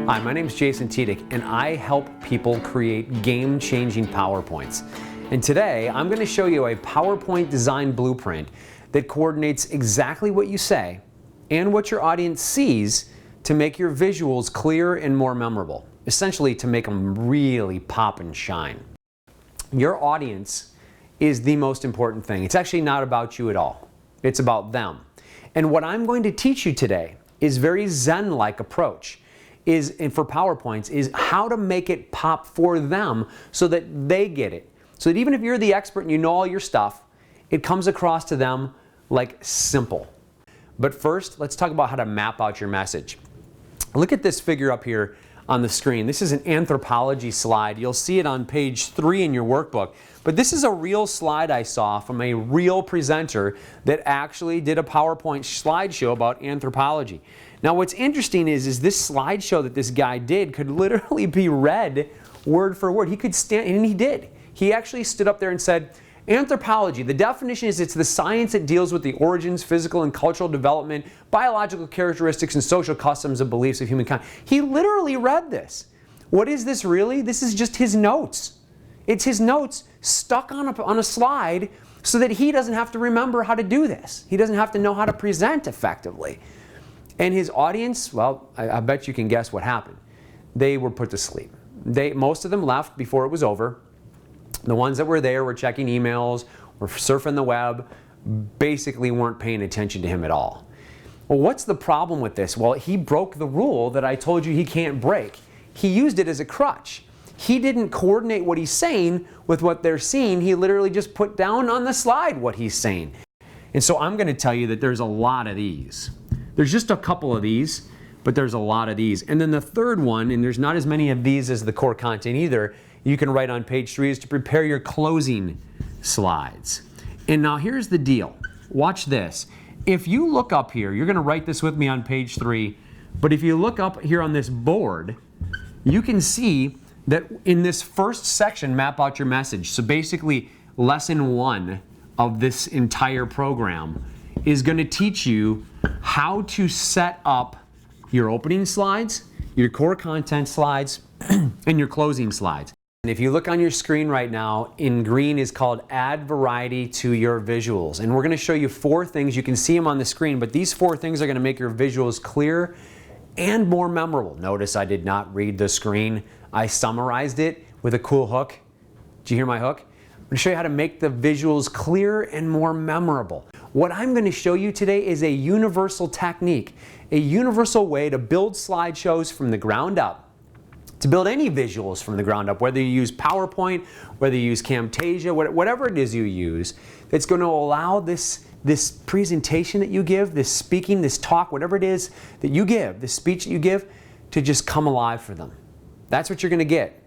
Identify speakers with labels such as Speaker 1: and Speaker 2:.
Speaker 1: Hi, my name is Jason Tiedick, and I help people create game-changing PowerPoints. And today, I'm going to show you a PowerPoint design blueprint that coordinates exactly what you say and what your audience sees to make your visuals clear and more memorable. Essentially, to make them really pop and shine. Your audience is the most important thing. It's actually not about you at all. It's about them. And what I'm going to teach you today is very Zen-like approach. And for PowerPoints is how to make it pop for them so that they get it. So that even if you're the expert and you know all your stuff, it comes across to them like simple. But first, let's talk about how to map out your message. Look at this figure up here on the screen. This is an anthropology slide. You'll see it on page 3 in your workbook. But this is a real slide I saw from a real presenter that actually did a PowerPoint slideshow about anthropology. Now what's interesting is this slideshow that this guy did could literally be read word for word. He could stand, and he did. He actually stood up there and said, anthropology, the definition is it's the science that deals with the origins, physical and cultural development, biological characteristics, and social customs and beliefs of humankind. He literally read this. What is this really? This is just his notes. It's his notes stuck on a slide so that he doesn't have to remember how to do this. He doesn't have to know how to present effectively. And his audience, well, I bet you can guess what happened. They were put to sleep. Most of them left before it was over. The ones that were there were checking emails, were surfing the web, basically weren't paying attention to him at all. Well, what's the problem with this? Well, he broke the rule that I told you he can't break. He used it as a crutch. He didn't coordinate what he's saying with what they're seeing. He literally just put down on the slide what he's saying. And so I'm going to tell you that there's a lot of these. There's just a couple of these, but there's a lot of these. And then the third one, and there's not as many of these as the core content either, you can write on page 3 is to prepare your closing slides. And now here's the deal. Watch this. If you look up here, you're going to write this with me on page 3, but if you look up here on this board, you can see that in this first section, map out your message. So basically, lesson 1 of this entire program is going to teach you how to set up your opening slides, your core content slides, and your closing slides. And if you look on your screen right now, in green is called Add Variety to Your Visuals. And we're going to show you 4 things. You can see them on the screen, but these 4 things are going to make your visuals clear and more memorable. Notice I did not read the screen. I summarized it with a cool hook. Did you hear my hook? I'm going to show you how to make the visuals clear and more memorable. What I'm going to show you today is a universal technique, a universal way to build slideshows from the ground up, to build any visuals from the ground up, whether you use PowerPoint, whether you use Camtasia, whatever it is you use, that's going to allow this presentation that you give, this speaking, this talk, whatever it is that you give, this speech that you give, to just come alive for them. That's what you're going to get